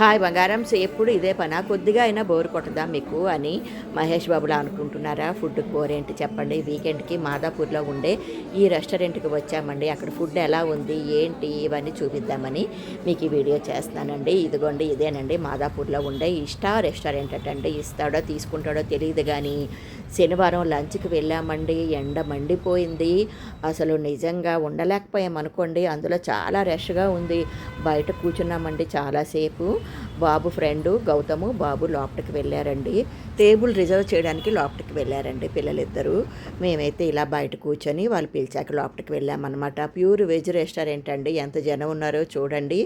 Hi బంగారమ్స్, ఎప్పుడు ఇదే పనా? కొద్దిగా అయినా బోర్ కొట్టదా మీకు అని మహేష్ బాబులా అనుకుంటున్నారా? ఫుడ్కి బోర్ ఏంటి చెప్పండి. వీకెండ్కి మాదాపూర్లో ఉండే ఈ రెస్టారెంట్కి వచ్చామండి. అక్కడ ఫుడ్ ఎలా ఉంది ఏంటి ఇవన్నీ చూపిద్దామని మీకు ఈ వీడియో చేస్తున్నానండి. ఇదిగోండి, ఇదేనండి మాదాపూర్లో ఉండే ఇష్టా రెస్టారెంట్ అటండి. ఇస్తాడో తీసుకుంటాడో తెలియదు కానీ శనివారం లంచ్కి వెళ్ళామండి. ఎండ మండిపోయింది, అసలు నిజంగా ఉండలేకపోయామనుకోండి. అందులో చాలా రష్గా ఉంది. బయట కూర్చున్నామండి చాలాసేపు. బాబు ఫ్రెండు గౌతము బాబు లోపలికి వెళ్ళారండి. టేబుల్ రిజర్వ్ చేయడానికి లోపలికి వెళ్ళారండి పిల్లలిద్దరూ. మేమైతే ఇలా బయట కూర్చొని వాళ్ళు పిలిచాక లోపలికి వెళ్ళామన్నమాట. ప్యూర్ వెజ్ రెస్టారెంట్ అండి. ఎంత జనం ఉన్నారో చూడండి.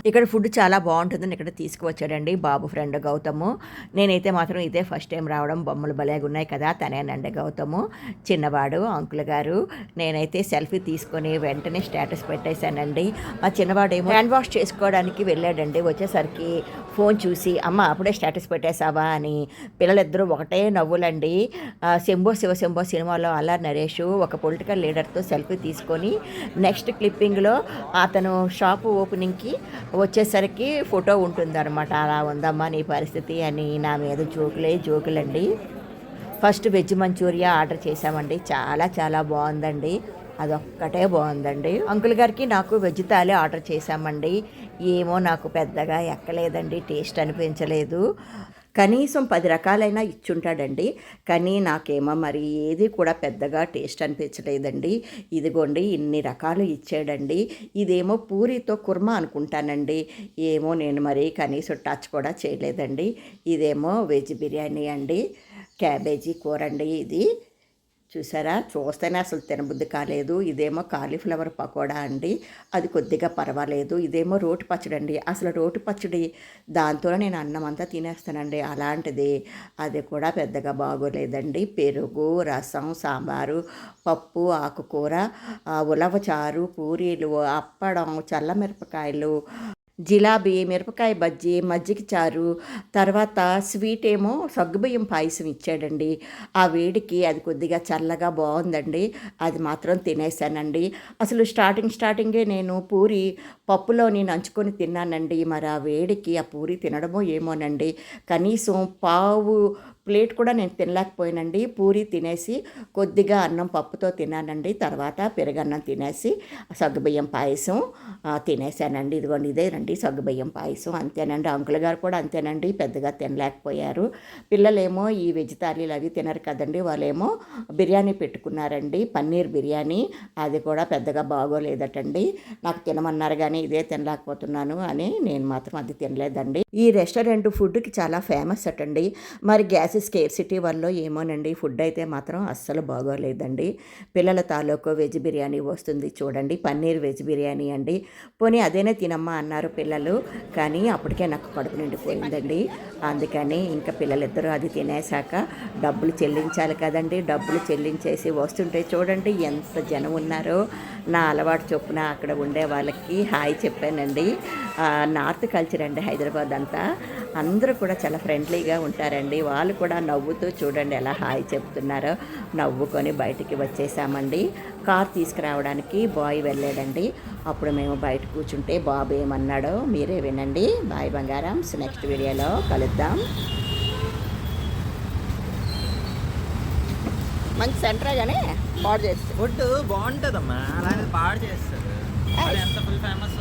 ఇక్కడ ఫుడ్ చాలా బాగుంటుందని ఇక్కడ తీసుకువచ్చాడండి బాబు ఫ్రెండ్ గౌతము. నేనైతే మాత్రం ఇదే ఫస్ట్ టైం రావడం. బొమ్మలు భలేగా ఉన్నాయి కదా, తనేనండి గౌతము చిన్నవాడు. అంకుల్ గారు నేనైతే సెల్ఫీ తీసుకొని వెంటనే స్టేటస్ పెట్టేశానండి. మా చిన్నవాడేమో హ్యాండ్ వాష్ చేసుకోవడానికి వెళ్ళాడండి. వచ్చేసరికి ఫోన్ చూసి అమ్మ అప్పుడే స్టేటస్ పెట్టేశావా అని. పిల్లలిద్దరూ ఒకటే నవ్వులండి. శంభో శివశంభో సినిమాలో అల్లారి నరేష్ ఒక పొలిటికల్ లీడర్తో సెల్ఫీ తీసుకొని నెక్స్ట్ క్లిప్పింగ్లో అతను షాపు ఓపెనింగ్కి వచ్చేసరికి ఫోటో ఉంటుందన్నమాట. అలా ఉందమ్మా నీ పరిస్థితి అని నా మీద జోకులండి. ఫస్ట్ వెజ్ మంచూరియా ఆర్డర్ చేశామండి. చాలా చాలా బాగుందండి. అదొక్కటే బాగుందండి. అంకుల్ గారికి నాకు వెజ్ థాలీ ఆర్డర్ చేశామండి. ఏమో నాకు పెద్దగా ఎక్కలేదండి, టేస్ట్ అనిపించలేదు. కనీసం 10 రకాలైనా ఇచ్చుంటాడండి, కానీ నాకేమో మరి ఏది కూడా పెద్దగా టేస్ట్ అనిపించలేదండి. ఇదిగోండి ఇన్ని రకాలు ఇచ్చాడండి. ఇదేమో పూరితో కుర్మా అనుకుంటానండి. ఏమో నేను మరి కనీసం టచ్ కూడా చేయలేదండి. ఇదేమో వెజ్ బిర్యానీ అండి. క్యాబేజీ కూర అండి. ఇది చూసారా, చూస్తేనే అసలు తినబుద్ధి కాలేదు. ఇదేమో కాలీఫ్లవర్ పకోడా అండి. అది కొద్దిగా పర్వాలేదు. ఇదేమో రోటి పచ్చడి అండి. అసలు రోటి పచ్చడి దాంతో నేను అన్నం అంతా తినేస్తానండి. అలాంటిది అది కూడా పెద్దగా బాగోలేదండి. పెరుగు, రసం, సాంబారు, పప్పు, ఆకుకూర, ఉలవచారు, పూరీలు, అప్పడం, చల్లమిరపకాయలు, జిలాబీ, మిరపకాయ బజ్జీ, మజ్జిగ చారు, తర్వాత స్వీట్ ఏమో సగ్గుబియ్యం పాయసం ఇచ్చాడండి. ఆ వేడికి అది కొద్దిగా చల్లగా బాగుందండి. అది మాత్రం తినేసానండి. అసలు స్టార్టింగే నేను పూరి పప్పులోని నంచుకొని తిన్నానండి. మరి ఆ వేడికి ఆ పూరి తినడమో ఏమోనండి. కనీసం పావు ప్లేట్ కూడా నేను తినలేకపోయానండి. పూరి తినేసి కొద్దిగా అన్నం పప్పుతో తిన్నానండి. తర్వాత పెరుగన్నం తినేసి సగ్గుబియ్యం పాయసం తినేసానండి. ఇదిగోండి ఇదేనండి సగ్గుబియ్యం పాయసం. అంతేనండి. అంకుల్ గారు కూడా అంతేనండి, పెద్దగా తినలేకపోయారు. పిల్లలేమో ఈ వెజ్ థాలీలు అవి తినరు కదండి. వాళ్ళేమో బిర్యానీ పెట్టుకున్నారండి, పన్నీర్ బిర్యానీ. అది కూడా పెద్దగా బాగోలేదటండి. నాకు తినమన్నారు కానీ ఇదే తినలేకపోతున్నాను అని నేను మాత్రం అది తినలేదండి. ఈ రెస్టారెంట్ ఫుడ్కి చాలా ఫేమస్ అటండి. మరి గ్యాస్ స్కేర్సిటీ వల్ల ఏమోనండి, ఫుడ్ అయితే మాత్రం అస్సలు బాగోలేదండి. పిల్లల తాలూకు వెజ్ బిర్యానీ వస్తుంది చూడండి, పన్నీర్ వెజ్ బిర్యానీ అండి. పోనీ అదేనే తినమ్మా అన్నారు పిల్లలు, కానీ అప్పటికే నాకు కడుపు నిండిపోయిందండి. అందుకని ఇంకా పిల్లలిద్దరూ అది తినేశాక డబ్బులు చెల్లించాలి కదండి. డబ్బులు చెల్లించేసి వస్తుంటే చూడండి ఎంత జనం ఉన్నారో. నా అలవాటు చొప్పున అక్కడ ఉండే వాళ్ళకి హాయ్ చెప్పానండి. నార్త్ కల్చర్ అండి హైదరాబాద్ అంతా. అందరూ కూడా చాలా ఫ్రెండ్లీగా ఉంటారండి. వాళ్ళు కూడా నవ్వుతూ చూడండి ఎలా హాయ్ చెప్తున్నారో. నవ్వుకొని బయటికి వచ్చేసామండి. కార్ తీసుకురావడానికి బాయ్ వెళ్ళాడండి. అప్పుడు మేము బయట కూర్చుంటే బాబు ఏమన్నాడో మీరే వినండి. బాయ్ బంగారమ్స్, నెక్స్ట్ వీడియోలో కలుద్దాం. మంచి సెంటర్ కానీ పాడు చేస్తుంది. ఫుడ్ బాగుంటుందమ్మా, అలాగే పాడు చేస్తారు. ఎంత ఫుల్ ఫేమస్